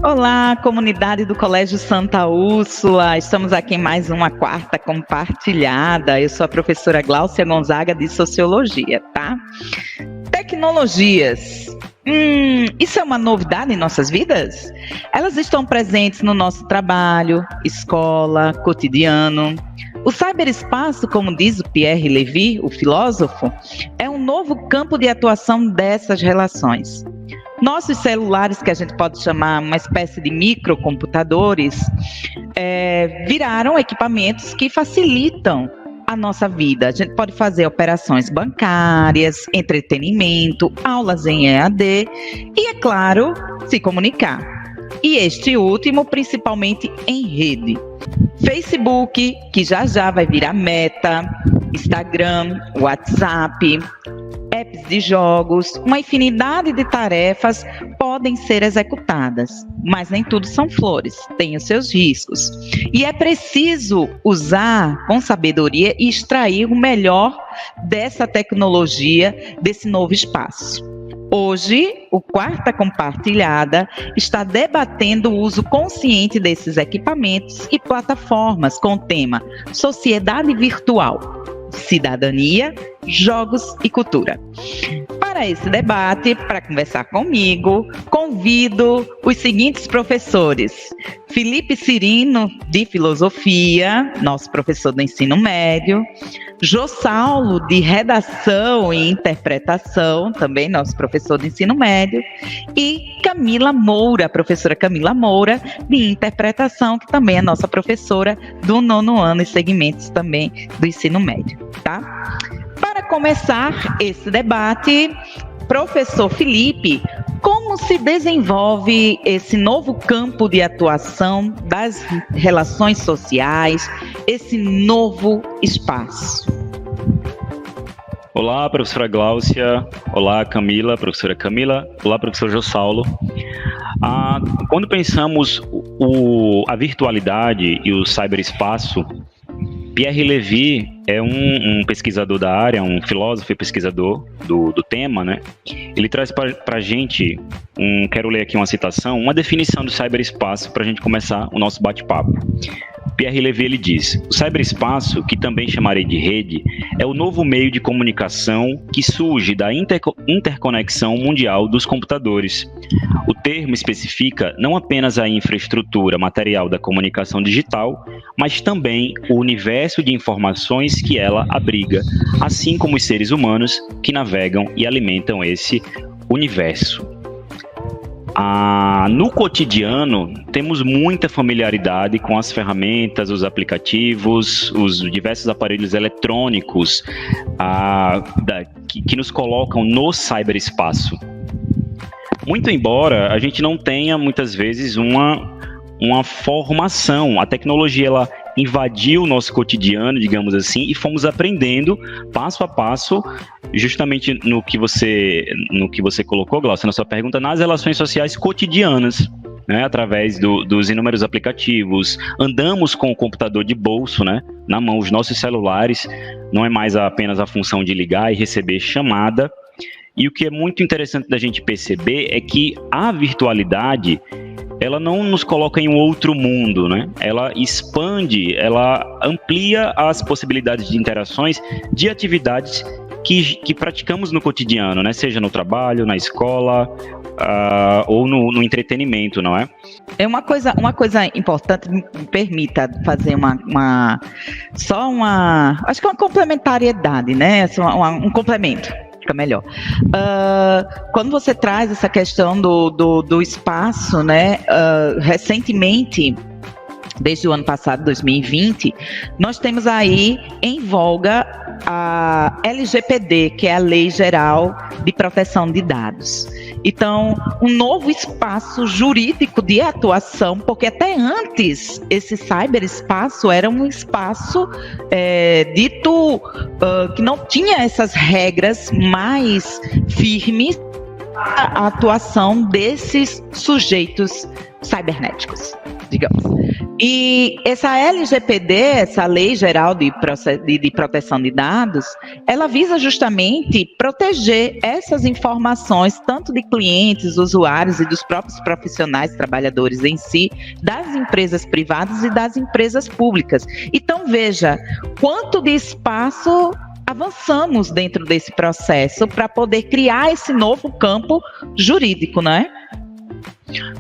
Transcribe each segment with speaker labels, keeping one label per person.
Speaker 1: Olá, comunidade do Colégio Santa Úrsula. Estamos aqui em mais uma quarta compartilhada. Eu sou a professora Gláucia Gonzaga de Sociologia, tá? Tecnologias. Isso é uma novidade em nossas vidas? Elas estão presentes no nosso trabalho, escola, cotidiano. O cyberespaço, como diz o Pierre Levy, o filósofo, é um novo campo de atuação dessas relações. Nossos celulares, que a gente pode chamar uma espécie de microcomputadores, viraram equipamentos que facilitam a nossa vida. A gente pode fazer operações bancárias, entretenimento, aulas em EAD e, é claro, se comunicar. E este último, principalmente em rede. Facebook, que já vai virar Meta, Instagram, WhatsApp, apps de jogos, uma infinidade de tarefas podem ser executadas, mas nem tudo são flores, tem os seus riscos. E é preciso usar com sabedoria e extrair o melhor dessa tecnologia, desse novo espaço. Hoje, o Quarta Compartilhada está debatendo o uso consciente desses equipamentos e plataformas com o tema Sociedade Virtual, Cidadania, Jogos e Cultura. Para esse debate, para conversar comigo, convido os seguintes professores. Felipe Cirino, de Filosofia, nosso professor do ensino médio. Jô Saulo, de Redação e Interpretação, também nosso professor do ensino médio. E Camila Moura, professora Camila Moura, de Interpretação, que também é nossa professora do 9º ano e segmentos também do ensino médio, tá? Para começar esse debate, professor Felipe, como se desenvolve esse novo campo de atuação das relações sociais, esse novo espaço?
Speaker 2: Olá, professora Gláucia. Olá, Camila, professora Camila. Olá, professor Jô Saulo. Quando pensamos a virtualidade e o cyberespaço, Pierre Levy é um pesquisador da área, um filósofo e pesquisador do tema, né? Ele traz para a gente, quero ler aqui uma citação, uma definição do cyberespaço para a gente começar o nosso bate-papo. Pierre Levy, ele diz: o cyberespaço, que também chamarei de rede, é o novo meio de comunicação que surge da interconexão mundial dos computadores. O termo especifica não apenas a infraestrutura material da comunicação digital, mas também o universo de informações que ela abriga, assim como os seres humanos que navegam e alimentam esse universo. No cotidiano, temos muita familiaridade com as ferramentas, os aplicativos, os diversos aparelhos eletrônicos que nos colocam no cyberespaço. Muito embora a gente não tenha, muitas vezes, uma formação, a tecnologia ela invadiu o nosso cotidiano, digamos assim, e fomos aprendendo passo a passo, justamente no que você colocou, Glaucia, na sua pergunta, nas relações sociais cotidianas, né, através dos inúmeros aplicativos. Andamos com o computador de bolso, né, na mão, os nossos celulares, não é mais apenas a função de ligar e receber chamada. E o que é muito interessante da gente perceber é que a virtualidade, ela não nos coloca em um outro mundo, né? Ela expande, ela amplia as possibilidades de interações de atividades que praticamos no cotidiano, né? Seja no trabalho, na escola, ou no entretenimento, não é?
Speaker 1: É uma coisa importante, me permita fazer acho que uma complementariedade, né? Um complemento. Fica melhor. Quando você traz essa questão do espaço, né? Recentemente, desde o ano passado, 2020, nós temos aí em voga a LGPD, que é a Lei Geral de Proteção de Dados. Então, um novo espaço jurídico de atuação, porque até antes esse cyberespaço era um espaço dito que não tinha essas regras mais firmes a atuação desses sujeitos cibernéticos, digamos. E essa LGPD, essa Lei Geral de Proteção de Dados, ela visa justamente proteger essas informações, tanto de clientes, usuários e dos próprios profissionais, trabalhadores em si, das empresas privadas e das empresas públicas. Então, veja, quanto de espaço avançamos dentro desse processo para poder criar esse novo campo jurídico, não é?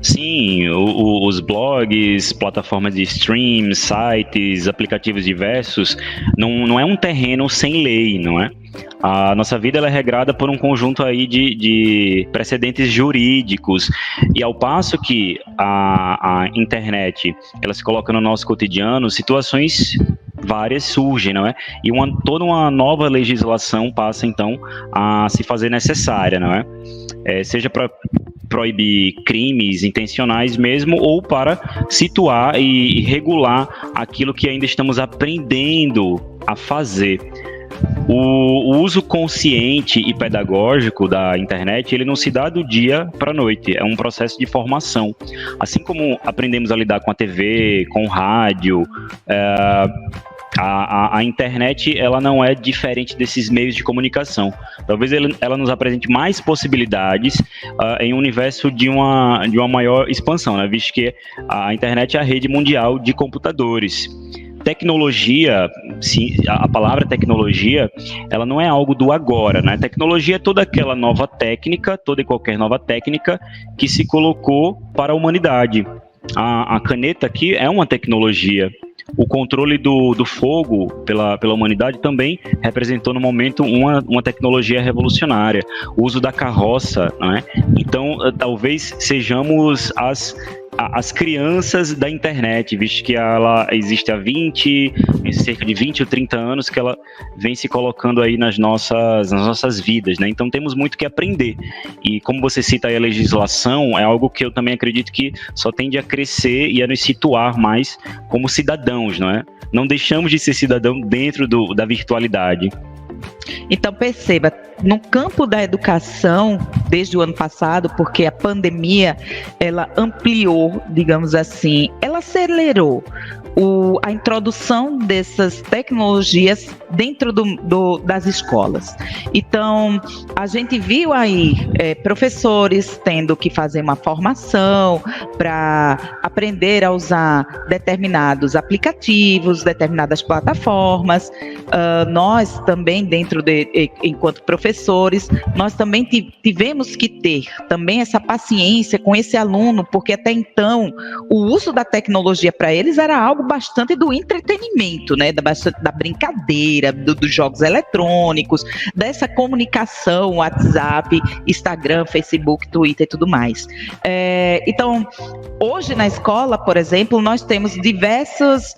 Speaker 2: Sim, os blogs, plataformas de stream, sites, aplicativos diversos, não é um terreno sem lei, não é? A nossa vida ela é regrada por um conjunto aí de precedentes jurídicos, e ao passo que a internet ela se coloca no nosso cotidiano, situações várias surgem, não é? E toda uma nova legislação passa então a se fazer necessária, não é? Seja para proibir crimes intencionais mesmo, ou para situar e regular aquilo que ainda estamos aprendendo a fazer. O uso consciente e pedagógico da internet, ele não se dá do dia para a noite, é um processo de formação. Assim como aprendemos a lidar com a TV, com o rádio, a internet ela não é diferente desses meios de comunicação. Talvez ela nos apresente mais possibilidades em um universo de uma maior expansão, né? Visto que a internet é a rede mundial de computadores. Tecnologia, sim, a palavra tecnologia, ela não é algo do agora, né? Tecnologia é toda aquela nova técnica, toda e qualquer nova técnica que se colocou para a humanidade. A caneta aqui é uma tecnologia. O controle do fogo pela humanidade também representou no momento uma tecnologia revolucionária. O uso da carroça, né? Então, talvez sejamos as crianças da internet, visto que ela existe há cerca de 20 ou 30 anos que ela vem se colocando aí nas nossas vidas, né? Então temos muito que aprender. E como você cita aí a legislação, é algo que eu também acredito que só tende a crescer e a nos situar mais como cidadãos, não é? Não deixamos de ser cidadão dentro da virtualidade.
Speaker 1: Então perceba, no campo da educação, desde o ano passado, porque a pandemia, ela ampliou, digamos assim, ela acelerou a introdução dessas tecnologias dentro das escolas. Então, a gente viu aí professores tendo que fazer uma formação para aprender a usar determinados aplicativos, determinadas plataformas. Nós também, enquanto professores, nós também tivemos que ter também essa paciência com esse aluno, porque até então o uso da tecnologia para eles era algo bastante do entretenimento, né? Da brincadeira, dos jogos eletrônicos, dessa comunicação, WhatsApp, Instagram, Facebook, Twitter e tudo mais. Então, hoje na escola, por exemplo, nós temos diversas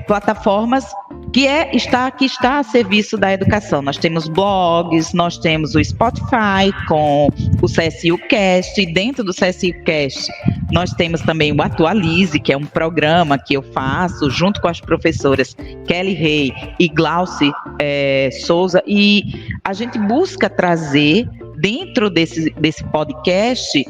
Speaker 1: plataformas que está a serviço da educação. Nós temos blogs, nós temos o Spotify com o CSU Cast, e dentro do CSU Cast nós temos também o Atualize, que é um programa que eu faço junto com as professoras Kelly Rey e Glauci Souza, e a gente busca trazer dentro desse podcast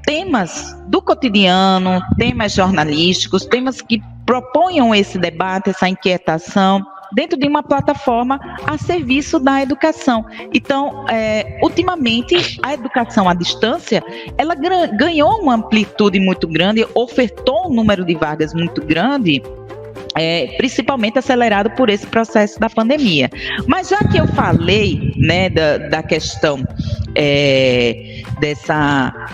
Speaker 1: temas do cotidiano, temas jornalísticos, temas que proponham esse debate, essa inquietação, dentro de uma plataforma a serviço da educação. Então, ultimamente, a educação à distância, ela ganhou uma amplitude muito grande, ofertou um número de vagas muito grande, principalmente acelerado por esse processo da pandemia. Mas já que eu falei, né, da questão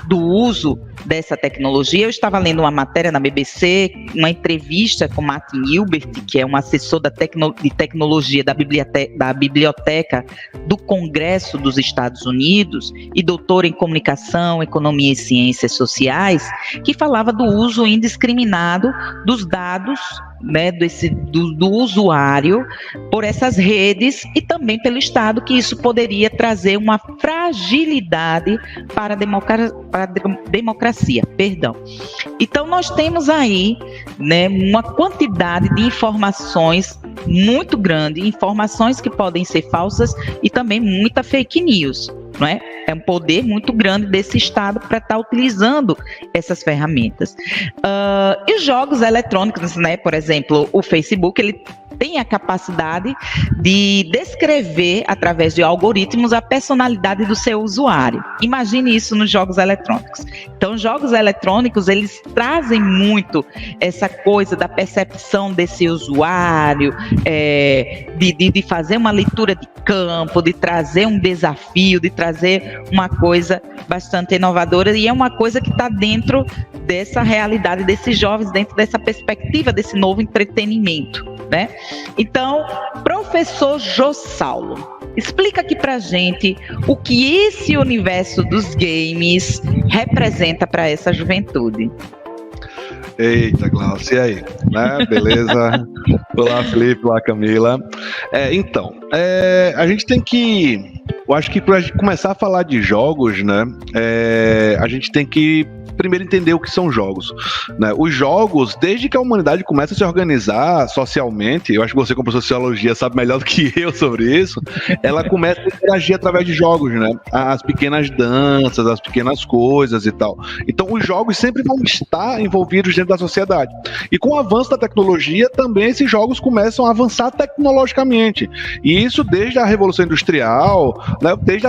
Speaker 1: do uso dessa tecnologia, eu estava lendo uma matéria na BBC, uma entrevista com Martin Hilbert, que é um assessor de tecnologia da Biblioteca do Congresso dos Estados Unidos e doutor em comunicação, economia e ciências sociais, que falava do uso indiscriminado dos dados, né, do usuário por essas redes e também pelo Estado, que isso poderia trazer uma fragilidade para a democracia. Então, nós temos aí, né, uma quantidade de informações muito grande, informações que podem ser falsas e também muita fake news, não é? É um poder muito grande desse Estado para estar utilizando essas ferramentas. E os jogos eletrônicos, né? Por exemplo, o Facebook, ele tem a capacidade de descrever, através de algoritmos, a personalidade do seu usuário. Imagine isso nos jogos eletrônicos. Então, os jogos eletrônicos, eles trazem muito essa coisa da percepção desse usuário, de fazer uma leitura de campo, de trazer um desafio, de trazer uma coisa bastante inovadora, e é uma coisa que está dentro dessa realidade desses jovens, dentro dessa perspectiva desse novo entretenimento, né? Então, professor Jô Saulo, explica aqui pra gente o que esse universo dos games representa para essa juventude.
Speaker 3: Eita, Glaucia, e aí? Né? Beleza? Olá, Felipe, olá, Camila. Então, a gente tem que... Eu acho que para começar a falar de jogos, né, a gente tem que primeiro entender o que são jogos, né? Os jogos, desde que a humanidade começa a se organizar socialmente, eu acho que você como professor de sociologia sabe melhor do que eu sobre isso, ela começa a interagir através de jogos, né? As pequenas danças, as pequenas coisas e tal. Então os jogos sempre vão estar envolvidos dentro da sociedade. E com o avanço da tecnologia, também esses jogos começam a avançar tecnologicamente. E isso desde a Revolução Industrial, né? Desde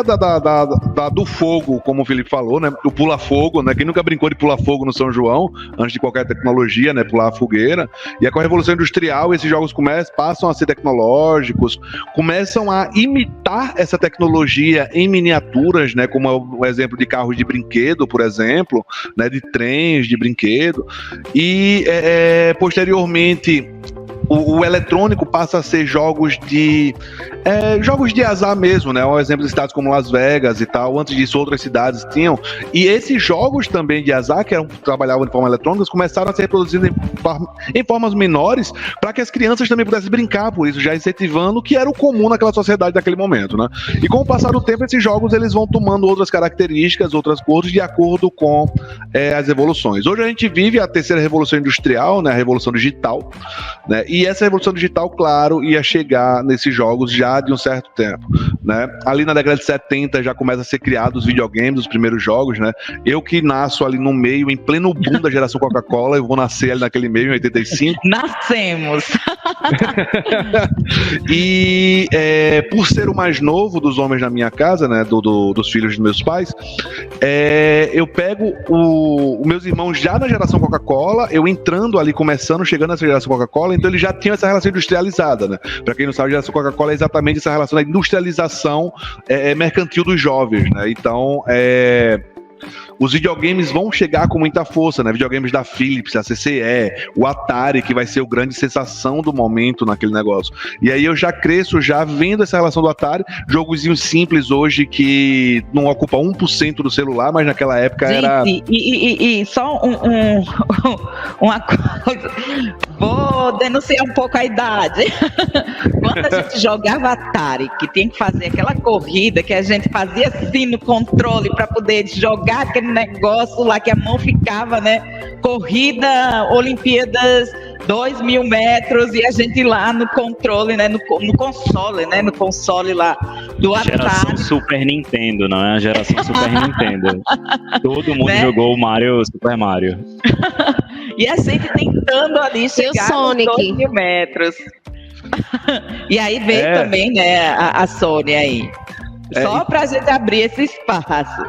Speaker 3: do fogo, como o Felipe falou, né? O pula-fogo, né? Quem nunca brincou de pular fogo no São João, antes de qualquer tecnologia, né, pular a fogueira, e com a Revolução Industrial esses jogos passam a ser tecnológicos, começam a imitar essa tecnologia em miniaturas, né, como o exemplo de carros de brinquedo, por exemplo, né, de trens de brinquedo, e posteriormente o eletrônico passa a ser jogos de azar mesmo, né? Um exemplo de cidades como Las Vegas e tal. Antes disso, outras cidades tinham. E esses jogos também de azar, que trabalhavam de forma eletrônica, começaram a ser produzidos em formas menores para que as crianças também pudessem brincar por isso, já incentivando o que era o comum naquela sociedade daquele momento, né? E com o passar do tempo, esses jogos eles vão tomando outras características, outras cores, de acordo com as evoluções. Hoje a gente vive a terceira revolução industrial, né? A revolução digital, né? E essa revolução digital, claro, ia chegar nesses jogos já de um certo tempo, né? Ali na década de 70 já começa a ser criados os videogames, os primeiros jogos, né? Eu que nasço ali no meio, em pleno boom da geração Coca-Cola, eu vou nascer ali naquele meio, em 85.
Speaker 1: Nascemos!
Speaker 3: E por ser o mais novo dos homens na minha casa, né? Dos filhos dos meus pais, eu pego os meus irmãos já na geração Coca-Cola, eu entrando ali, chegando nessa geração Coca-Cola, então eles já tinham essa relação industrializada, né? Pra quem não sabe, a geração Coca-Cola é exatamente essa relação da industrialização mercantil dos jovens, né? Então, os videogames vão chegar com muita força, né? Videogames da Philips, a CCE, o Atari, que vai ser o grande sensação do momento naquele negócio. E aí eu já cresço já vendo essa relação do Atari, jogozinhos simples hoje que não ocupa 1% do celular, mas naquela época era...
Speaker 1: E só uma coisa, vou denunciar um pouco a idade. Quando a gente jogava Atari, que tinha que fazer aquela corrida, que a gente fazia assim no controle para poder jogar aquele negócio lá que a mão ficava, né? Corrida, Olimpíadas, 2.000 metros, e a gente lá no controle, né? No console, né? No console lá do Atari.
Speaker 2: Geração Super Nintendo, não é? A geração Super Nintendo. Todo mundo, né, jogou o Super Mario.
Speaker 1: E a gente tentando ali chegar nos 2.000 metros. E aí veio também, né, a Sony aí. Só pra gente abrir esse espaço.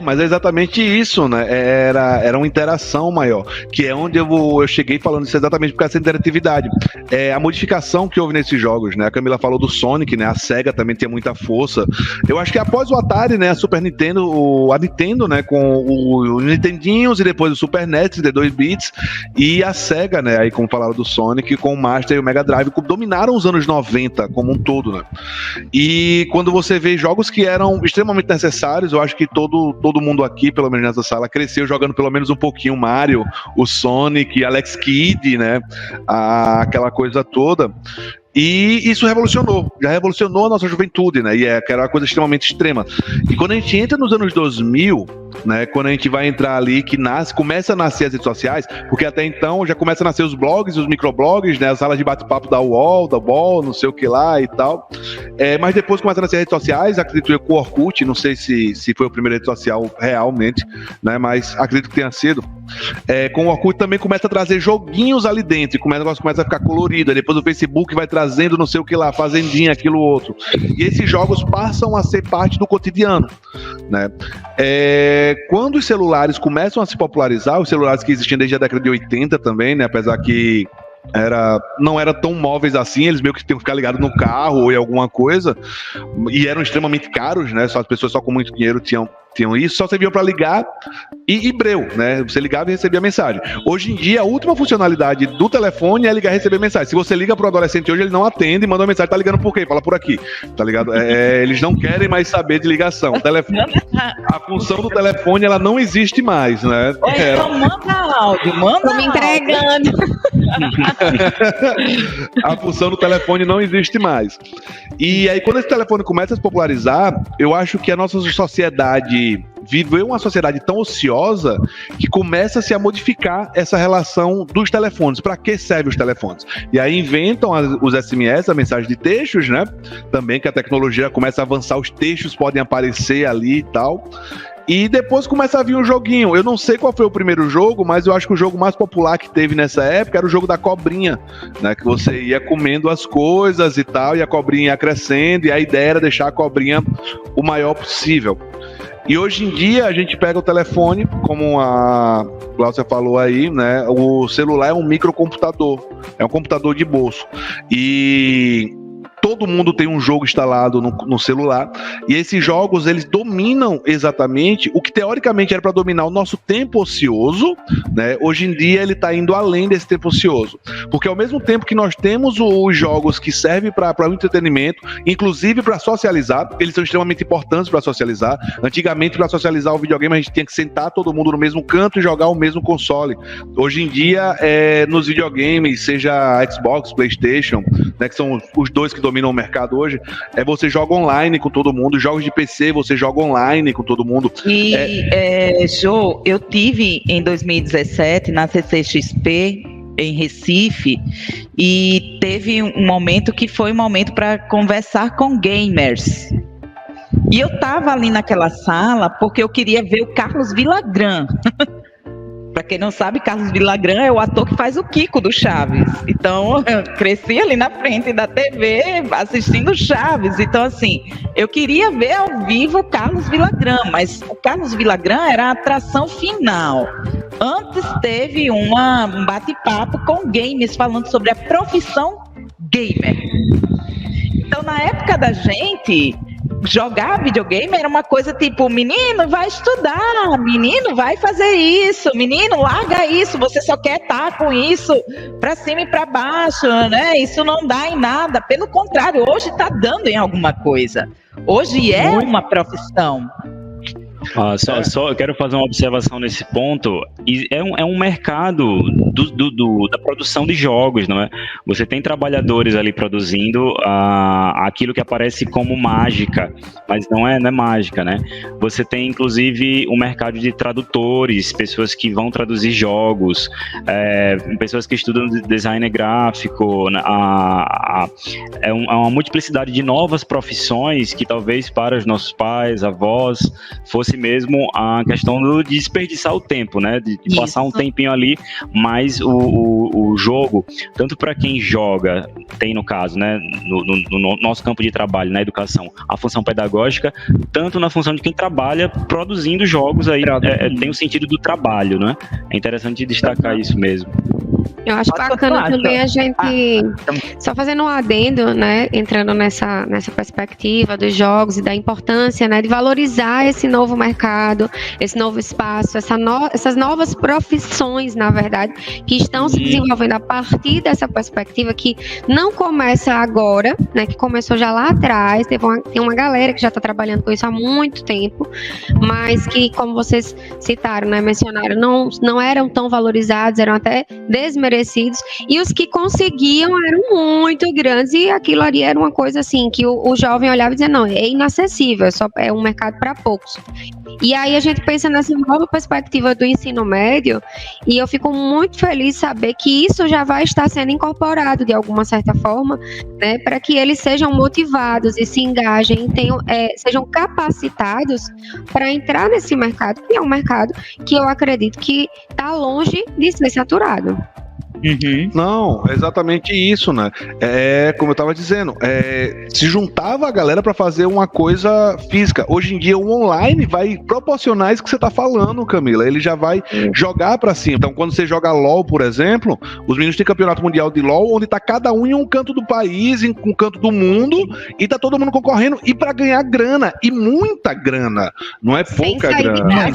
Speaker 3: Mas é exatamente isso, né? Era uma interação maior, que é onde eu cheguei falando isso exatamente por causa dessa interatividade. A modificação que houve nesses jogos, né? A Camila falou do Sonic, né? A Sega também tinha muita força. Eu acho que após o Atari, né? A Super Nintendo, a Nintendo, né? Com os Nintendinhos e depois o Super NES de 2 bits e a Sega, né? Aí como falaram do Sonic, com o Master e o Mega Drive, dominaram os anos 90 como um todo, né? E quando você vê jogos que eram extremamente necessários, eu acho que todo mundo aqui, pelo menos nessa sala, cresceu jogando pelo menos um pouquinho o Mario, o Sonic, Alex Kidd, né? Aquela coisa toda. E isso já revolucionou a nossa juventude, né? E que era uma coisa extremamente extrema. E quando a gente entra nos anos 2000, né? Quando a gente vai entrar ali, que começa a nascer as redes sociais, porque até então já começa a nascer os blogs, os microblogs, né? As salas de bate-papo da UOL, da BOL, não sei o que lá e tal. Mas depois começa a nascer as redes sociais, acredito eu com o Orkut, não sei se foi a primeira rede social realmente, né? Mas acredito que tenha sido. Com o Orkut também começa a trazer joguinhos ali dentro, e o negócio começa a ficar colorido, aí depois o Facebook vai trazendo não sei o que lá, fazendinha, aquilo outro. E esses jogos passam a ser parte do cotidiano, né? Quando os celulares começam a se popularizar, os celulares que existiam desde a década de 80 também, né? Apesar que não eram tão móveis assim, eles meio que tinham que ficar ligados no carro ou em alguma coisa, e eram extremamente caros, né? Só as pessoas só com muito dinheiro tinham isso, só serviam para ligar e breu, né? Você ligava e recebia mensagem. Hoje em dia, a última funcionalidade do telefone é ligar e receber mensagem. Se você liga pro adolescente hoje, ele não atende, manda uma mensagem, tá ligando por quê? Fala por aqui, tá ligado? Eles não querem mais saber de ligação. A função do telefone, ela não existe mais, né?
Speaker 1: Então manda áudio,
Speaker 4: Tô me entregando.
Speaker 3: A função do telefone não existe mais. E aí, quando esse telefone começa a se popularizar, eu acho que a nossa sociedade viveu uma sociedade tão ociosa que começa-se a modificar essa relação dos telefones. Para que servem os telefones? E aí inventam os SMS, a mensagem de textos, né? Também que a tecnologia começa a avançar, os textos podem aparecer ali e tal. E depois começa a vir um joguinho. Eu não sei qual foi o primeiro jogo, mas eu acho que o jogo mais popular que teve nessa época era o jogo da cobrinha, né? Que você ia comendo as coisas e tal, e a cobrinha ia crescendo, e a ideia era deixar a cobrinha o maior possível. E hoje em dia a gente pega o telefone, como a Glaucia falou aí, né? O celular é um microcomputador, é um computador de bolso. E todo mundo tem um jogo instalado no celular, e esses jogos, eles dominam exatamente o que teoricamente era para dominar o nosso tempo ocioso, né? Hoje em dia ele está indo além desse tempo ocioso, porque ao mesmo tempo que nós temos os jogos que servem para o entretenimento, inclusive para socializar, eles são extremamente importantes para socializar. Antigamente, para socializar o videogame, a gente tinha que sentar todo mundo no mesmo canto e jogar o mesmo console. Hoje em dia, nos videogames, seja Xbox, PlayStation, né, que são os dois que dominam o mercado hoje, você joga online com todo mundo. Jogos de PC, você joga online com todo mundo.
Speaker 1: E, Jô, eu tive em 2017 na CCXP em Recife, e teve um momento que foi um momento para conversar com gamers. E eu tava ali naquela sala porque eu queria ver o Carlos Villagrán. Para quem não sabe, Carlos Villagrán é o ator que faz o Kiko do Chaves. Então, eu cresci ali na frente da TV assistindo Chaves. Então, assim, eu queria ver ao vivo o Carlos Villagrán, mas o Carlos Villagrán era a atração final. Antes teve um bate-papo com gamers falando sobre a profissão gamer. Então, na época da gente, jogar videogame era uma coisa tipo, menino, vai estudar, menino, vai fazer isso, menino, larga isso, você só quer estar com isso pra cima e pra baixo, né? Isso não dá em nada. Pelo contrário, hoje tá dando em alguma coisa. Hoje é uma profissão.
Speaker 2: Só eu quero fazer uma observação nesse ponto. É um mercado da produção de jogos, não é? Você tem trabalhadores ali produzindo aquilo que aparece como mágica, mas não é mágica, né? Você tem, inclusive, um mercado de tradutores, pessoas que vão traduzir jogos, pessoas que estudam design gráfico. É uma multiplicidade de novas profissões que talvez para os nossos pais, avós, fosse mesmo a questão de desperdiçar o tempo, né? De passar um tempinho ali, mas o jogo, tanto para quem joga, tem no caso, né? No nosso campo de trabalho, na educação, a função pedagógica, tanto na função de quem trabalha produzindo jogos, aí tem o sentido do trabalho, né? É interessante destacar isso mesmo.
Speaker 4: Eu acho bacana também a gente, só fazendo um adendo, né, entrando nessa perspectiva dos jogos e da importância, né, de valorizar esse novo mercado, esse novo espaço, essas novas profissões, na verdade, que estão se desenvolvendo a partir dessa perspectiva, que não começa agora, né, que começou já lá atrás. Tem uma galera que já está trabalhando com isso há muito tempo, mas que, como vocês citaram, né, mencionaram, não eram tão valorizados, eram até desmerecidos oferecidos, e os que conseguiam eram muito grandes, e aquilo ali era uma coisa assim, que o jovem olhava e dizia, não, é inacessível, é um mercado para poucos. E aí a gente pensa nessa nova perspectiva do ensino médio, e eu fico muito feliz de saber que isso já vai estar sendo incorporado de alguma certa forma, né, para que eles sejam motivados e se engajem, sejam capacitados para entrar nesse mercado, que é um mercado que eu acredito que está longe de ser saturado.
Speaker 3: Uhum. Não, é exatamente isso, né? Como eu estava dizendo, se juntava a galera para fazer uma coisa física. Hoje em dia o online vai proporcionar isso que você está falando, Camila. Ele já vai jogar para cima. Então, quando você joga LOL, por exemplo, os meninos têm campeonato mundial de LOL, onde tá cada um em um canto do país, em um canto do mundo, e tá todo mundo concorrendo e para ganhar grana, e muita grana. Não é pouca grana.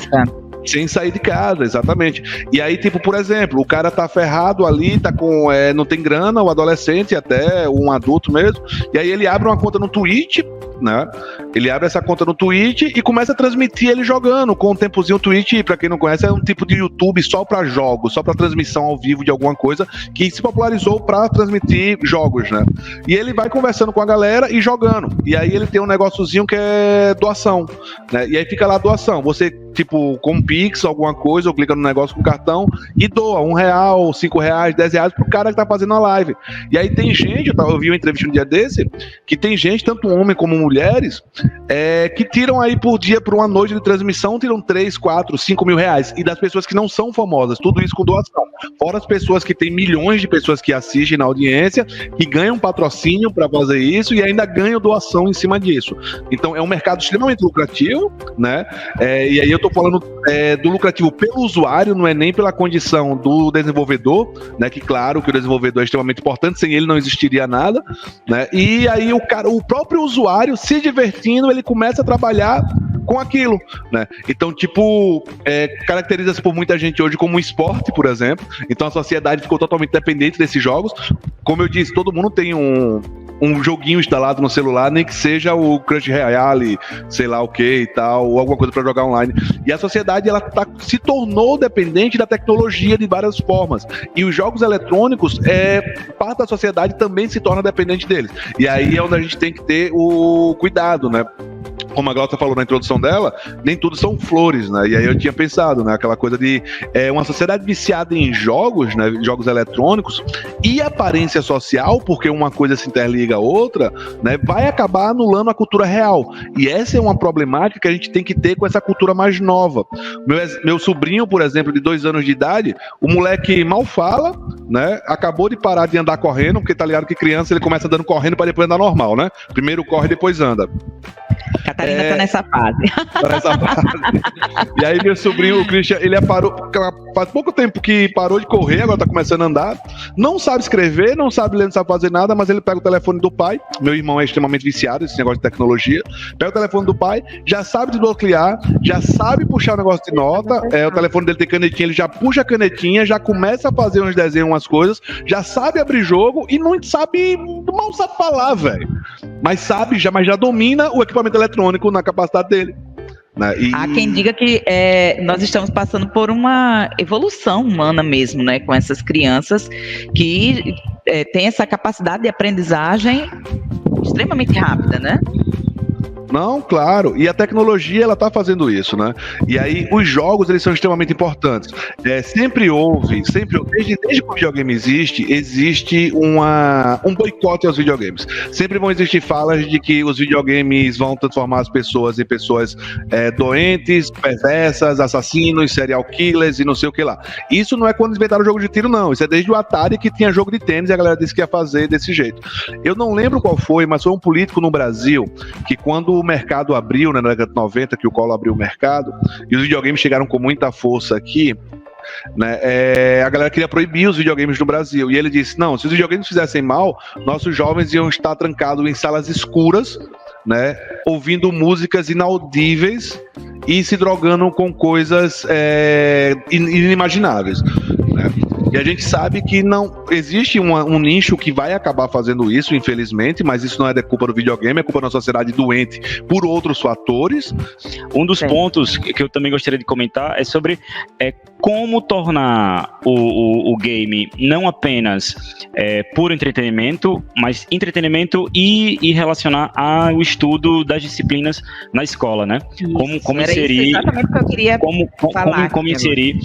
Speaker 3: Sem sair de casa, exatamente. E aí, tipo, por exemplo, o cara tá ferrado ali, tá com, não tem grana, o adolescente, até um adulto mesmo, e aí ele abre uma conta no Twitch, né? Ele abre essa conta no Twitch e começa a transmitir ele jogando com um tempozinho. O Twitch, pra quem não conhece, é um tipo de YouTube só pra jogos, só pra transmissão ao vivo de alguma coisa, que se popularizou pra transmitir jogos, né? E ele vai conversando com a galera e jogando. E aí ele tem um negóciozinho que é doação, né? E aí fica lá a doação. Você, tipo, com um Pix, alguma coisa, ou clica no negócio com cartão e doa R$1, R$5, R$10 pro cara que tá fazendo a live. E aí tem gente, eu vi uma entrevista um dia desse, que tem gente, tanto homem como mulheres, que tiram aí por dia, por uma noite de transmissão, tiram 3, 4, 5 mil reais. E das pessoas que não são famosas, tudo isso com doação. Fora as pessoas que tem milhões de pessoas que assistem na audiência, que ganham patrocínio para fazer isso e ainda ganham doação em cima disso. Então é um mercado extremamente lucrativo, né? E aí eu tô falando do lucrativo pelo usuário, não é nem pela condição do desenvolvedor, né? Que claro que o desenvolvedor é extremamente importante, sem ele não existiria nada, né? E aí o próprio usuário se divertindo, ele começa a trabalhar com aquilo, né? Então, tipo, caracteriza-se por muita gente hoje como um esporte, por exemplo. Então a sociedade ficou totalmente dependente desses jogos. Como eu disse, todo mundo tem um joguinho instalado no celular, nem que seja o Crush Royale, sei lá o que e tal, ou alguma coisa para jogar online. E a sociedade, ela se tornou dependente da tecnologia de várias formas. E os jogos eletrônicos, parte da sociedade também se torna dependente deles. E aí é onde a gente tem que ter o cuidado, né? Como a Glaucia falou na introdução dela, nem tudo são flores, né? E aí eu tinha pensado, né? Aquela coisa de uma sociedade viciada em jogos, né? Jogos eletrônicos e aparência social, porque uma coisa se interliga a outra, né? Vai acabar anulando a cultura real. E essa é uma problemática que a gente tem que ter com essa cultura mais nova. Meu sobrinho, por exemplo, de 2 anos de idade, o moleque mal fala, né? Acabou de parar de andar correndo, porque tá ligado que criança ele começa andando correndo para depois andar normal, né? Primeiro corre, depois anda.
Speaker 1: Catarina tá nessa fase.
Speaker 3: E aí meu sobrinho, o Christian, ele parou, faz pouco tempo que parou de correr, agora tá começando a andar, não sabe escrever, não sabe ler, não sabe fazer nada, mas ele pega o telefone do pai, meu irmão é extremamente viciado nesse negócio de tecnologia, pega o telefone do pai, já sabe desbloquear, já sabe puxar o negócio de nota, o telefone dele tem canetinha, ele já puxa a canetinha, já começa a fazer uns desenhos, umas coisas, já sabe abrir jogo e não sabe, mal sabe falar, velho. Mas já domina o equipamento eletrônico na capacidade dele. Né?
Speaker 1: Há quem diga que nós estamos passando por uma evolução humana mesmo, né? Com essas crianças que têm essa capacidade de aprendizagem extremamente rápida, né?
Speaker 3: Não, claro. E a tecnologia, ela tá fazendo isso, né? E aí, os jogos, eles são extremamente importantes. Sempre houve, desde que o videogame existe um boicote aos videogames. Sempre vão existir falas de que os videogames vão transformar as pessoas em pessoas doentes, perversas, assassinos, serial killers e não sei o que lá. Isso não é quando inventaram o jogo de tiro, não. Isso é desde o Atari que tinha jogo de tênis e a galera disse que ia fazer desse jeito. Eu não lembro qual foi, mas foi um político no Brasil que quando o mercado abriu, né, na década de 90, que o Collor abriu o mercado, e os videogames chegaram com muita força aqui, né, a galera queria proibir os videogames no Brasil, e ele disse, não, se os videogames fizessem mal, nossos jovens iam estar trancados em salas escuras, né, ouvindo músicas inaudíveis e se drogando com coisas inimagináveis, né? E a gente sabe que não existe um nicho que vai acabar fazendo isso, infelizmente, mas isso não é da culpa do videogame, é culpa da sociedade doente por outros fatores.
Speaker 2: Um dos pontos que eu também gostaria de comentar é sobre como tornar o game não apenas puro entretenimento, mas entretenimento e relacionar ao estudo das disciplinas na escola, né? Como inserir,
Speaker 1: exatamente o que eu queria falar.
Speaker 2: Como inserir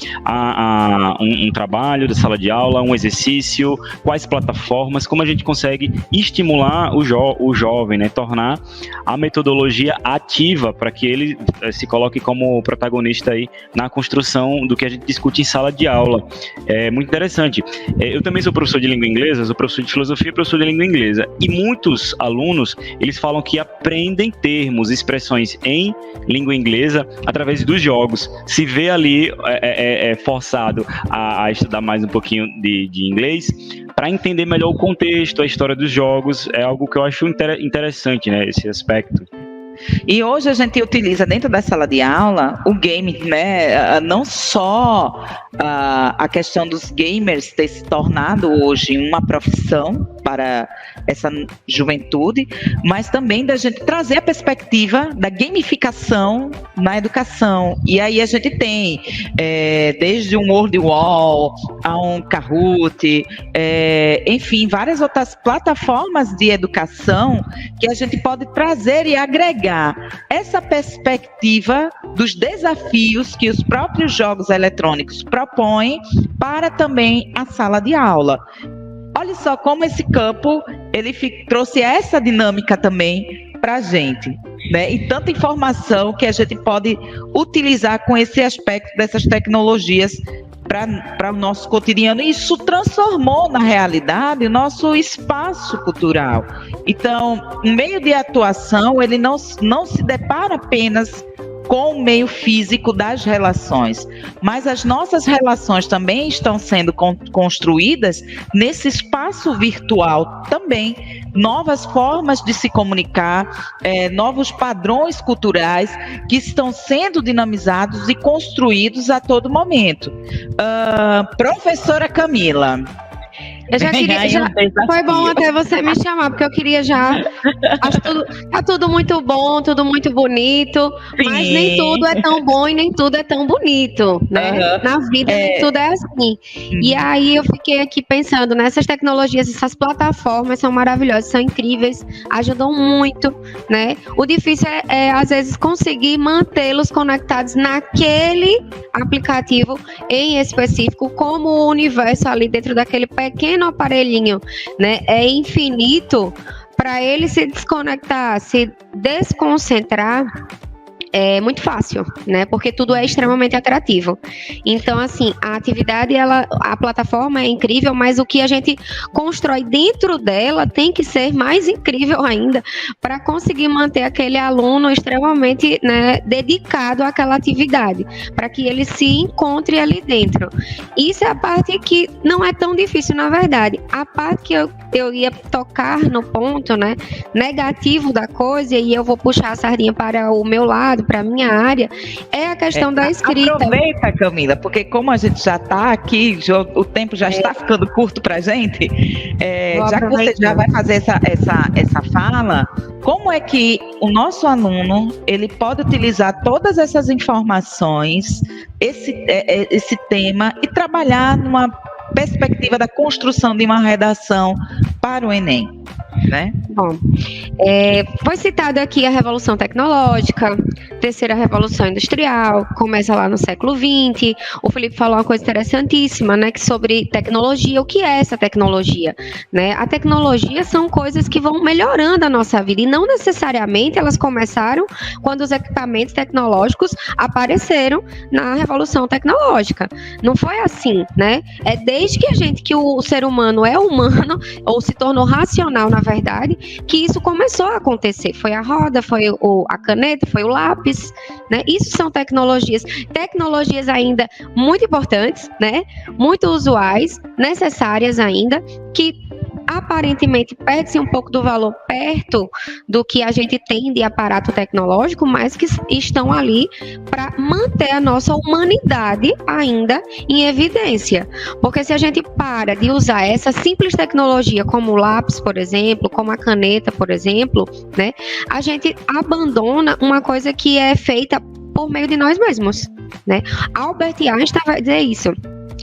Speaker 2: um trabalho da sala de aula, um exercício, quais plataformas, como a gente consegue estimular o jovem, né? Tornar a metodologia ativa para que ele se coloque como protagonista aí na construção do que a gente discute em sala de aula. É muito interessante. Eu também sou professor de língua inglesa, sou professor de filosofia e professor de língua inglesa. E muitos alunos, eles falam que aprendem termos, expressões em língua inglesa através dos jogos. Se vê ali forçado a estudar mais um pouquinho de inglês, para entender melhor o contexto, a história dos jogos, é algo que eu acho interessante, né, esse aspecto.
Speaker 1: E hoje a gente utiliza dentro da sala de aula o game, né? Não só a questão dos gamers ter se tornado hoje uma profissão para essa juventude, mas também da gente trazer a perspectiva da gamificação na educação. E aí a gente tem desde um World Wall a um Kahoot, enfim, várias outras plataformas de educação que a gente pode trazer e agregar essa perspectiva dos desafios que os próprios jogos eletrônicos propõem para também a sala de aula. Olha só como esse campo ele trouxe essa dinâmica também para a gente, né? E tanta informação que a gente pode utilizar com esse aspecto dessas tecnologias para o nosso cotidiano. E isso transformou na realidade o nosso espaço cultural. Então, o meio de atuação ele não se depara apenas com o meio físico das relações, mas as nossas relações também estão sendo construídas nesse espaço virtual também. Novas formas de se comunicar, novos padrões culturais que estão sendo dinamizados e construídos a todo momento. Professora Camila,
Speaker 4: eu já queria, foi bom até você me chamar, porque eu queria já, tá tudo muito bom, tudo muito bonito, sim, mas nem tudo é tão bom e nem tudo é tão bonito, né? Uhum. Na vida nem tudo é assim. E aí eu fiquei aqui pensando nessas tecnologias, essas plataformas são maravilhosas, são incríveis, ajudam muito, né? O difícil é às vezes conseguir mantê-los conectados naquele aplicativo em específico, como o universo ali dentro daquele pequeno aparelhinho, né, é infinito. Para ele se desconectar, se desconcentrar, é muito fácil, né? Porque tudo é extremamente atrativo. Então, assim, a atividade, a plataforma é incrível, mas o que a gente constrói dentro dela tem que ser mais incrível ainda para conseguir manter aquele aluno extremamente, né, dedicado àquela atividade, para que ele se encontre ali dentro. Isso é a parte que não é tão difícil, na verdade. A parte que eu ia tocar no ponto, né, negativo da coisa, e eu vou puxar a sardinha para o meu lado, para a minha área, é a questão da escrita.
Speaker 1: Aproveita, Camila, porque como a gente já está aqui, o tempo já está ficando curto para a gente, já que você já vai fazer essa fala, como é que o nosso aluno ele pode utilizar todas essas informações, esse tema, e trabalhar numa perspectiva da construção de uma redação para o Enem, né?
Speaker 4: Bom, foi citado aqui a Revolução Tecnológica, terceira Revolução Industrial, começa lá no século XX. O Felipe falou uma coisa interessantíssima, né, que sobre tecnologia. O que é essa tecnologia? Né? A tecnologia são coisas que vão melhorando a nossa vida e não necessariamente elas começaram quando os equipamentos tecnológicos apareceram na Revolução Tecnológica. Não foi assim, né? É desde que o ser humano é humano, ou se tornou racional, na verdade, que isso começou a acontecer. Foi a roda, foi a caneta, foi o lápis, né? Isso são tecnologias ainda muito importantes, né? Muito usuais, necessárias ainda, que aparentemente perde-se um pouco do valor perto do que a gente tem de aparato tecnológico, mas que estão ali para manter a nossa humanidade ainda em evidência. Porque se a gente para de usar essa simples tecnologia como o lápis, por exemplo, como a caneta, por exemplo, né, a gente abandona uma coisa que é feita por meio de nós mesmos. né? Albert Einstein vai dizer isso.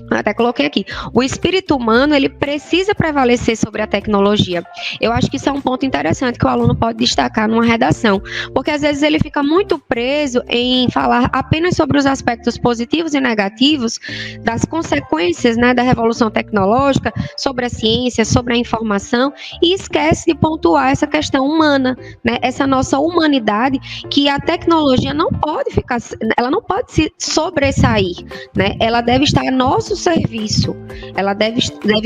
Speaker 4: Até coloquei aqui. O espírito humano, ele precisa prevalecer sobre a tecnologia. Eu acho que isso é um ponto interessante que o aluno pode destacar numa redação, porque às vezes ele fica muito preso em falar apenas sobre os aspectos positivos e negativos das consequências, né, da revolução tecnológica, sobre a ciência, sobre a informação, e esquece de pontuar essa questão humana, né, essa nossa humanidade, que a tecnologia não pode ficar, ela não pode se sobressair, né, ela deve estar a nosso serviço, ela deve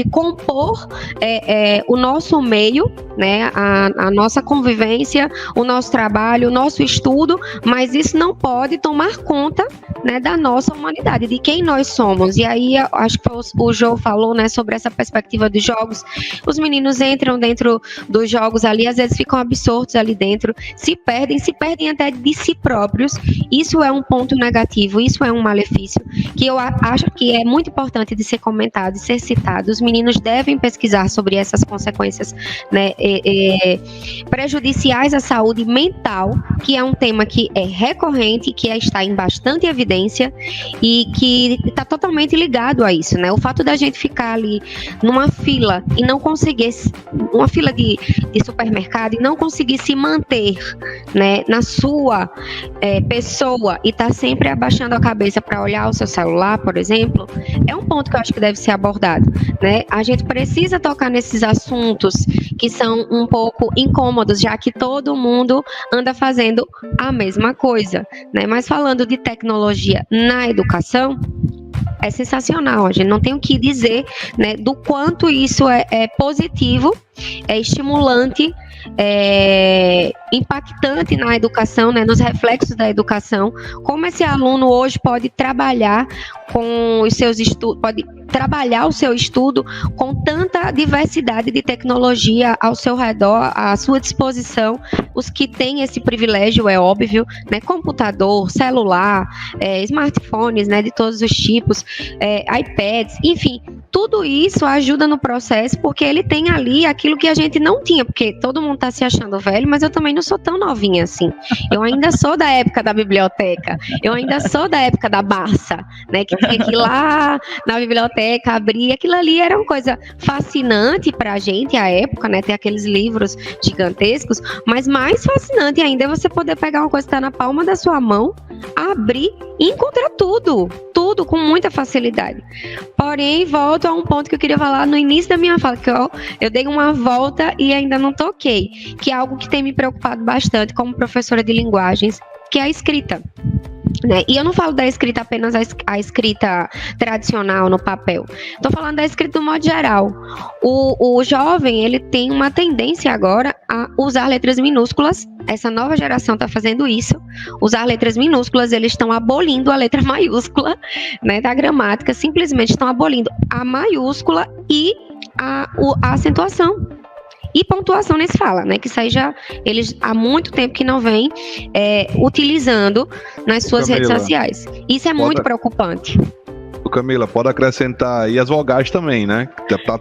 Speaker 4: compor o nosso meio, né, a nossa convivência, o nosso trabalho, o nosso estudo, mas isso não pode tomar conta, né, da nossa humanidade, de quem nós somos. E aí, acho que o Jô falou, né, sobre essa perspectiva dos jogos. Os meninos entram dentro dos jogos ali, às vezes ficam absortos ali dentro, se perdem até de si próprios. Isso é um ponto negativo, isso é um malefício, que eu acho que é muito importante de ser comentado e ser citado. Os meninos devem pesquisar sobre essas consequências, né, prejudiciais à saúde mental, que é um tema que é recorrente, que está em bastante evidência e que está totalmente ligado a isso, né? O fato da gente ficar ali numa fila e não conseguir, uma fila de supermercado e não conseguir se manter, né, na sua pessoa e estar sempre abaixando a cabeça para olhar o seu celular, por exemplo, é um ponto que eu acho que deve ser abordado, né? A gente precisa tocar nesses assuntos que são um pouco incômodos, já que todo mundo anda fazendo a mesma coisa, né? Mas falando de tecnologia na educação, é sensacional, a gente não tem o que dizer, né, do quanto isso é positivo, é estimulante, é impactante na educação, né, nos reflexos da educação, como esse aluno hoje pode trabalhar com os seus estudos, pode trabalhar o seu estudo com tanta diversidade de tecnologia ao seu redor, à sua disposição. Os que têm esse privilégio, é óbvio, né, computador, celular, smartphones, né, de todos os tipos, iPads, enfim, tudo isso ajuda no processo, porque ele tem ali aquilo que a gente não tinha, porque todo mundo está se achando velho, mas eu também não sou tão novinha assim. Eu ainda sou da época da biblioteca, eu ainda sou da época da Barça, né, que tinha que ir lá na biblioteca, abrir, aquilo ali era uma coisa fascinante pra gente, à época, né, ter aqueles livros gigantescos, mas mais fascinante ainda é você poder pegar uma coisa que está na palma da sua mão, abrir e encontrar tudo com muita facilidade. Porém, volto a um ponto que eu queria falar no início da minha fala, que eu dei uma volta e ainda não toquei, que é algo que tem me preocupado bastante como professora de linguagens, que é a escrita. Né? E eu não falo da escrita apenas a escrita tradicional no papel. Estou falando da escrita do modo geral. O jovem, ele tem uma tendência agora a usar letras minúsculas. Essa nova geração está fazendo isso. Usar letras minúsculas, eles estão abolindo a letra maiúscula, né, da gramática. Simplesmente estão abolindo a maiúscula e a acentuação. E pontuação nem se fala, né? Que isso aí já eles há muito tempo que não vem utilizando nas suas redes sociais. Isso é muito preocupante.
Speaker 3: Camila, pode acrescentar aí as vogais também, né?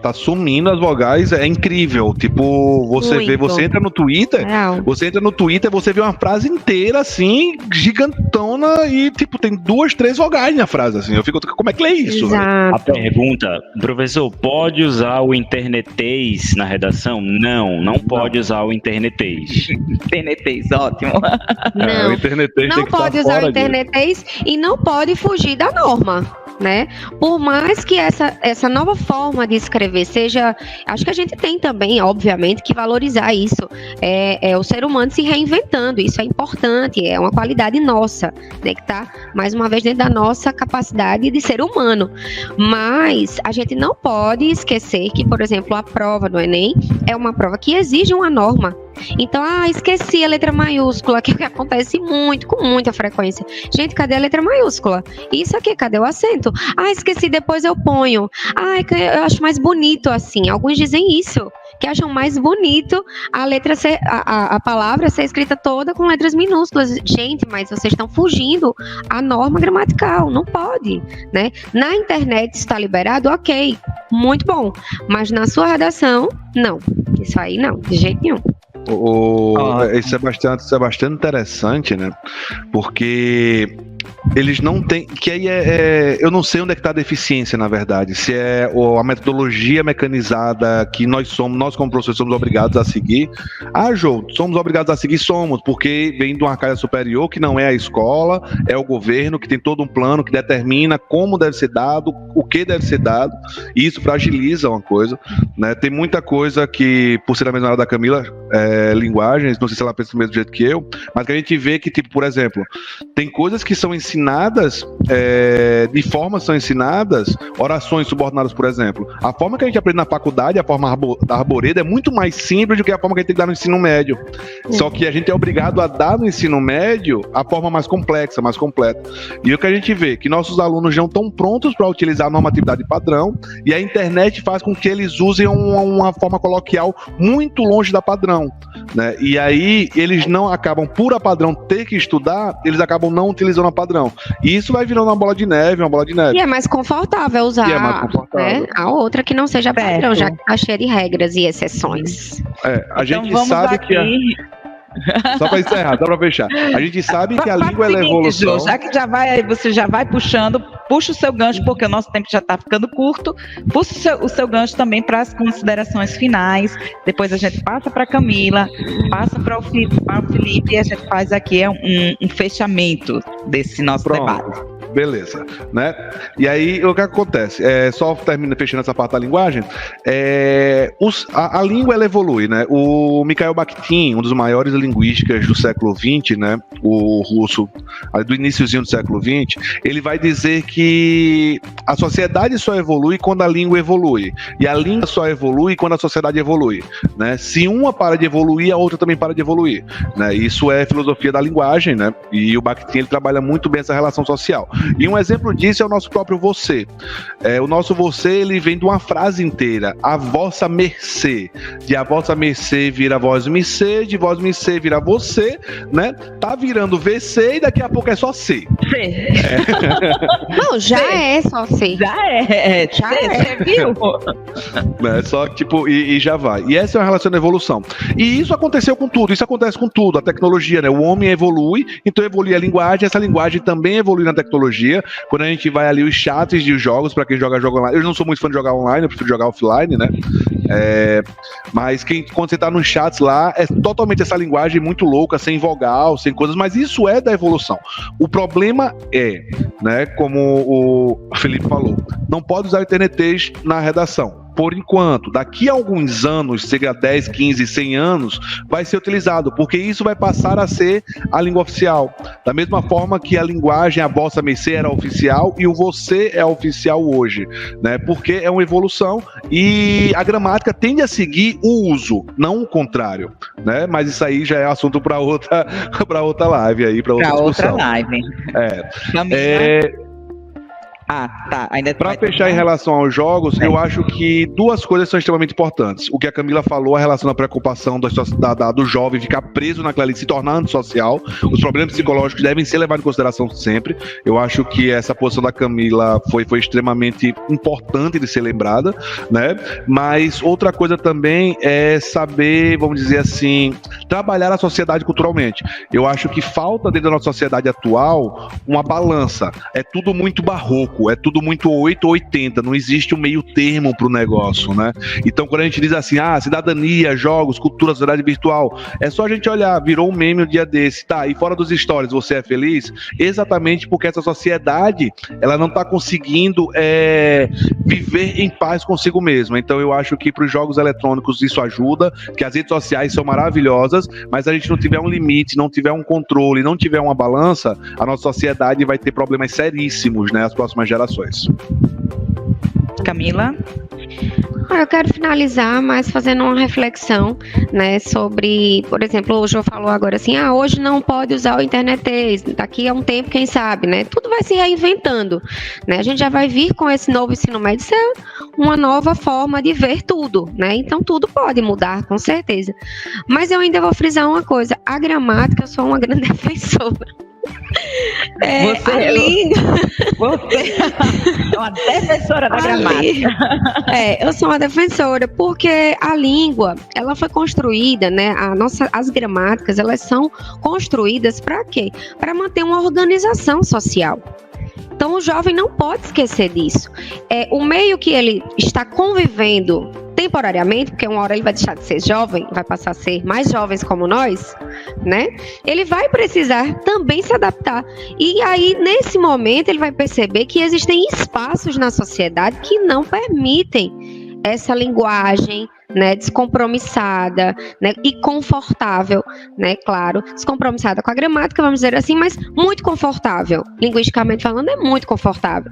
Speaker 3: Tá sumindo as vogais, é incrível. Tipo, você entra no Twitter, você vê uma frase inteira, assim, gigantona e, tipo, tem 2, 3 vogais na frase, assim. Eu fico, como é que é isso?
Speaker 2: A pergunta, professor, pode usar o internetês na redação? Não pode usar o internetês.
Speaker 1: Internetês, ótimo.
Speaker 4: Não,
Speaker 3: o internetês
Speaker 4: não pode usar o internetês e não pode fugir da norma. Né? Por mais que essa nova forma de escrever seja, acho que a gente tem também, obviamente, que valorizar isso, o ser humano se reinventando, isso é importante, é uma qualidade nossa, né, que está, mais uma vez, dentro da nossa capacidade de ser humano, mas a gente não pode esquecer que, por exemplo, a prova do Enem é uma prova que exige uma norma. Então, esqueci a letra maiúscula, que acontece com muita frequência. Gente, cadê a letra maiúscula? Isso aqui, cadê o acento? Esqueci, depois eu ponho. Eu acho mais bonito assim. Alguns dizem isso, que acham mais bonito a letra a palavra ser escrita toda com letras minúsculas. Gente, mas vocês estão fugindo à norma gramatical, não pode, né? Na internet está liberado, ok, muito bom, mas na sua redação, não. Isso aí não, de jeito nenhum.
Speaker 3: Isso é bastante interessante, né? Porque eles não têm, que aí eu não sei onde é que está a deficiência, na verdade, se é a metodologia mecanizada que nós como professores somos obrigados a seguir. Jô, somos obrigados a seguir, porque vem de uma carga superior que não é a escola, é o governo que tem todo um plano que determina como deve ser dado, o que deve ser dado, e isso fragiliza uma coisa, né? Tem muita coisa que, por ser a mesma área da Camila, linguagens, não sei se ela pensa do mesmo jeito que eu, mas que a gente vê que, tipo, por exemplo, tem coisas que são ensinadas, de forma são ensinadas, orações subordinadas, por exemplo. A forma que a gente aprende na faculdade, a forma da Arboreda, é muito mais simples do que a forma que a gente tem que dar no ensino médio. Só que a gente é obrigado a dar no ensino médio a forma mais complexa, mais completa. E o que a gente vê, que nossos alunos não estão prontos para utilizar a normatividade padrão, e a internet faz com que eles usem uma forma coloquial muito longe da padrão, né? E aí eles não acabam, por a padrão ter que estudar, eles acabam não utilizando a padrão. E isso vai virando uma bola de neve. E
Speaker 4: é mais confortável usar, né, a outra que não seja padrão, já que tá cheia de regras e exceções.
Speaker 3: A gente sabe que... Só para encerrar, só para fechar. A gente sabe que a língua é evolução.
Speaker 1: Já que você já vai puxando, puxa o seu gancho, porque o nosso tempo já está ficando curto. Puxa o seu gancho também para as considerações finais. Depois a gente passa para a Camila, passa para o Felipe e a gente faz aqui um fechamento desse nosso debate.
Speaker 3: Beleza, né? E aí, o que acontece? Só fechando essa parte da linguagem, a língua, ela evolui, né? O Mikhail Bakhtin, um dos maiores linguísticas do século XX, né? O russo, do iniciozinho do século XX, ele vai dizer que a sociedade só evolui quando a língua evolui. E a língua só evolui quando a sociedade evolui, né? Se uma para de evoluir, a outra também para de evoluir, né? Isso é filosofia da linguagem, né? E o Bakhtin, ele trabalha muito bem essa relação social. E um exemplo disso é o nosso próprio você. O nosso você, ele vem de uma frase inteira. A vossa mercê. De a vossa mercê vira vós me ser, de vós me ser vira você, né? Tá virando VC e daqui a pouco é só C.
Speaker 4: Não, já é só C.
Speaker 1: Já é, viu?
Speaker 3: Só que, tipo, e já vai. E essa é uma relação de evolução. E isso aconteceu com tudo, isso acontece com tudo. A tecnologia, né? O homem evolui, então evolui a linguagem, essa linguagem também evolui na tecnologia. Quando a gente vai ali os chats de jogos, para quem joga jogo online, eu não sou muito fã de jogar online, eu prefiro jogar offline, né? Mas quando você tá nos chats lá, é totalmente essa linguagem muito louca, sem vogal, sem coisas, mas isso é da evolução. O problema né, como o Felipe falou, não pode usar internetês na redação. Por enquanto, daqui a alguns anos, seja 10, 15, 100 anos, vai ser utilizado, porque isso vai passar a ser a língua oficial. Da mesma forma que a linguagem, a vossa mercê era oficial e o você é oficial hoje, né? Porque é uma evolução e a gramática tende a seguir o uso, não o contrário, né? Mas isso aí já é assunto para outra live aí, para outra discussão.
Speaker 1: Outra live. Tá.
Speaker 3: Para fechar em relação aos jogos, eu acho que duas coisas são extremamente importantes. O que a Camila falou, a relação da preocupação do jovem ficar preso naquela ali, se tornar antissocial. Os problemas psicológicos devem ser levados em consideração sempre. Eu acho que essa posição da Camila foi extremamente importante de ser lembrada, né? Mas outra coisa também é saber, vamos dizer assim, trabalhar a sociedade culturalmente. Eu acho que falta dentro da nossa sociedade atual uma balança. É tudo muito barroco. É tudo muito 8 ou 80, não existe um meio termo pro negócio, né? Então, quando a gente diz assim, cidadania, jogos, cultura, sociedade virtual, é só a gente olhar, virou um meme um dia desse, tá, e fora dos stories, você é feliz? Exatamente porque essa sociedade, ela não tá conseguindo viver em paz consigo mesma. Então, eu acho que pros jogos eletrônicos isso ajuda, que as redes sociais são maravilhosas, mas a gente não tiver um limite, não tiver um controle, não tiver uma balança, a nossa sociedade vai ter problemas seríssimos, né, as próximas gerações.
Speaker 1: Camila?
Speaker 4: Eu quero finalizar, mas fazendo uma reflexão, né, sobre, por exemplo, o Jô falou agora assim, hoje não pode usar o internetês, daqui a um tempo, quem sabe, né, tudo vai se reinventando, né, a gente já vai vir com esse novo ensino médio, ser uma nova forma de ver tudo, né, então tudo pode mudar, com certeza, mas eu ainda vou frisar uma coisa, a gramática, eu sou uma grande defensora.
Speaker 1: Você é uma defensora da gramática.
Speaker 4: Eu sou uma defensora, porque a língua, ela foi construída, né? As gramáticas, elas são construídas para quê? Para manter uma organização social. Então, o jovem não pode esquecer disso. O meio que ele está convivendo temporariamente, porque uma hora ele vai deixar de ser jovem, vai passar a ser mais jovens como nós, né? Ele vai precisar também se adaptar. E aí, nesse momento, ele vai perceber que existem espaços na sociedade que não permitem essa linguagem, né, descompromissada, né, e confortável, né, claro, descompromissada com a gramática, vamos dizer assim, mas muito confortável, linguisticamente falando, é muito confortável.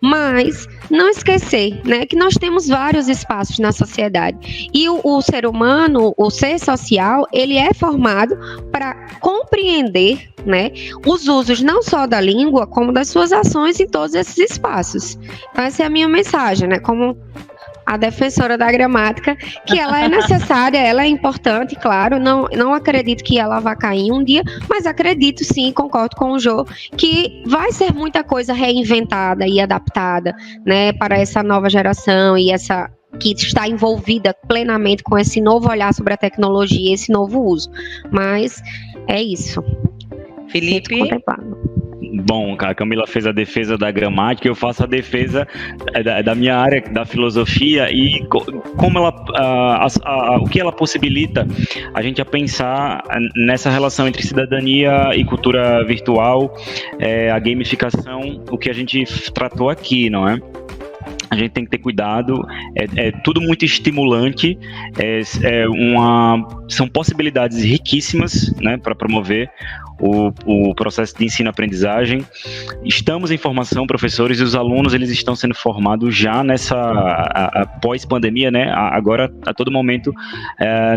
Speaker 4: Mas não esquecer, né, que nós temos vários espaços na sociedade e o ser humano, o ser social, ele é formado para compreender, né, os usos não só da língua, como das suas ações em todos esses espaços. Então, essa é a minha mensagem, né, como a defensora da gramática, que ela é necessária, ela é importante, claro, não acredito que ela vá cair um dia, mas acredito sim, concordo com o Jô, que vai ser muita coisa reinventada e adaptada, né, para essa nova geração e essa que está envolvida plenamente com esse novo olhar sobre a tecnologia, esse novo uso. Mas é isso.
Speaker 1: Felipe?
Speaker 2: Bom, a Camila fez a defesa da gramática, eu faço a defesa da minha área, da filosofia, e como ela, o que ela possibilita a gente a pensar nessa relação entre cidadania e cultura virtual, a gamificação, o que a gente tratou aqui, não é? A gente tem que ter cuidado, é tudo muito estimulante, são possibilidades riquíssimas, né, para promover o processo de ensino-aprendizagem. Estamos em formação, professores, e os alunos eles estão sendo formados já nessa pós-pandemia, né, agora a todo momento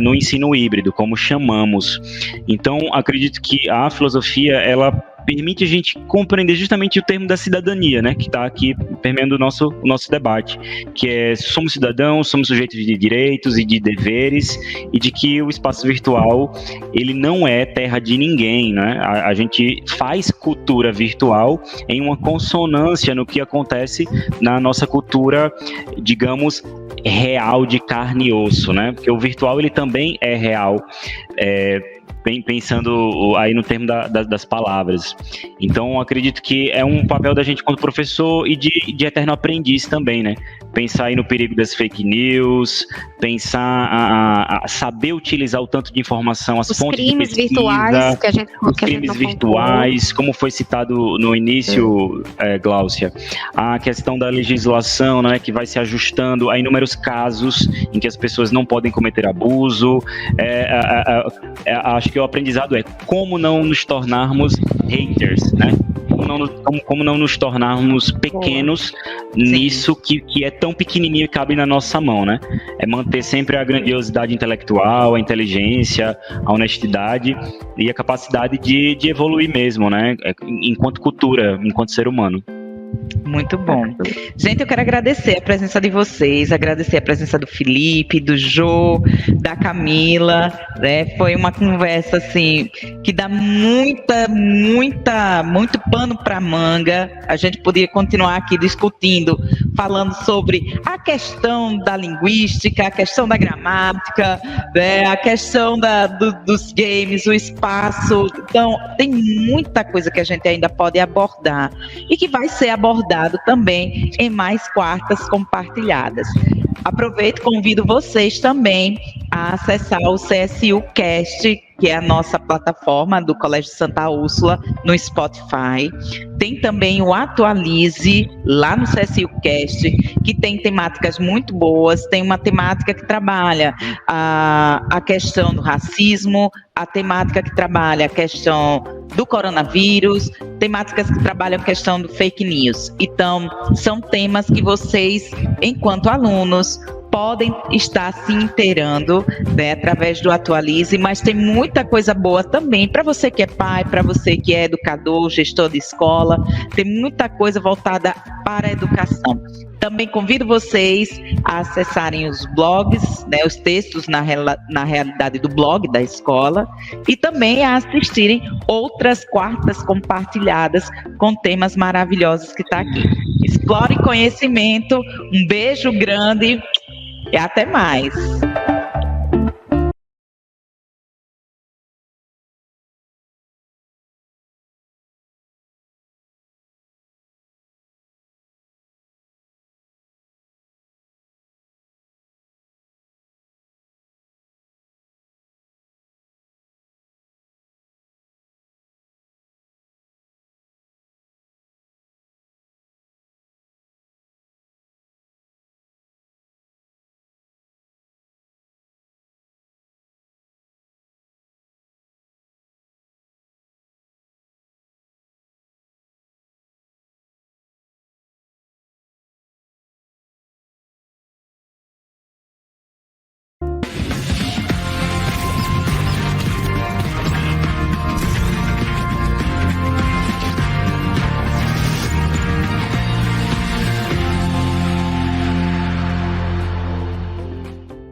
Speaker 2: no ensino híbrido, como chamamos. Então, acredito que a filosofia, ela permite a gente compreender justamente o termo da cidadania, né, que está aqui permeando o nosso debate, que é: somos cidadãos, somos sujeitos de direitos e de deveres, e de que o espaço virtual, ele não é terra de ninguém, né? A gente faz cultura virtual em uma consonância no que acontece na nossa cultura, digamos, real, de carne e osso, né? Porque o virtual, ele também é real, pensando aí no termo das palavras. Então, acredito que é um papel da gente como professor e de eterno aprendiz também, né? Pensar aí no perigo das fake news, pensar a saber utilizar o tanto de informação, as fontes de pesquisa, virtuais, os crimes virtuais, como foi citado no início, Gláucia, a questão da legislação, né, que vai se ajustando a inúmeros casos em que as pessoas não podem cometer abuso. Acho que o aprendizado é como não nos tornarmos haters, né? Como não nos tornarmos pequenos nisso que é tão pequenininho e cabe na nossa mão, né? É manter sempre a grandiosidade intelectual, a inteligência, a honestidade e a capacidade de evoluir mesmo, né? Enquanto cultura, enquanto ser humano.
Speaker 1: Muito bom. Gente, eu quero agradecer a presença de vocês, agradecer a presença do Felipe, do Jô, da Camila, né? Foi uma conversa, assim, que dá muito pano para manga. A gente poderia continuar aqui discutindo, falando sobre a questão da linguística, a questão da gramática, né? A questão dos games, o espaço. Então, tem muita coisa que a gente ainda pode abordar e que vai ser abordado também em mais quartas compartilhadas. Aproveito e convido vocês também a acessar o CSU Cast, que é a nossa plataforma do Colégio Santa Úrsula, no Spotify. Tem também o Atualize, lá no CSU Cast, que tem temáticas muito boas. Tem uma temática que trabalha a questão do racismo, a temática que trabalha a questão do coronavírus, temáticas que trabalham a questão do fake news. Então, são temas que vocês, enquanto alunos, podem estar se inteirando, né, através do Atualize, mas tem muita coisa boa também para você que é pai, para você que é educador, gestor de escola, tem muita coisa voltada para a educação. Também convido vocês a acessarem os blogs, né, os textos na realidade do blog da escola, e também a assistirem outras quartas compartilhadas com temas maravilhosos que está aqui. Explore conhecimento, um beijo grande e até mais.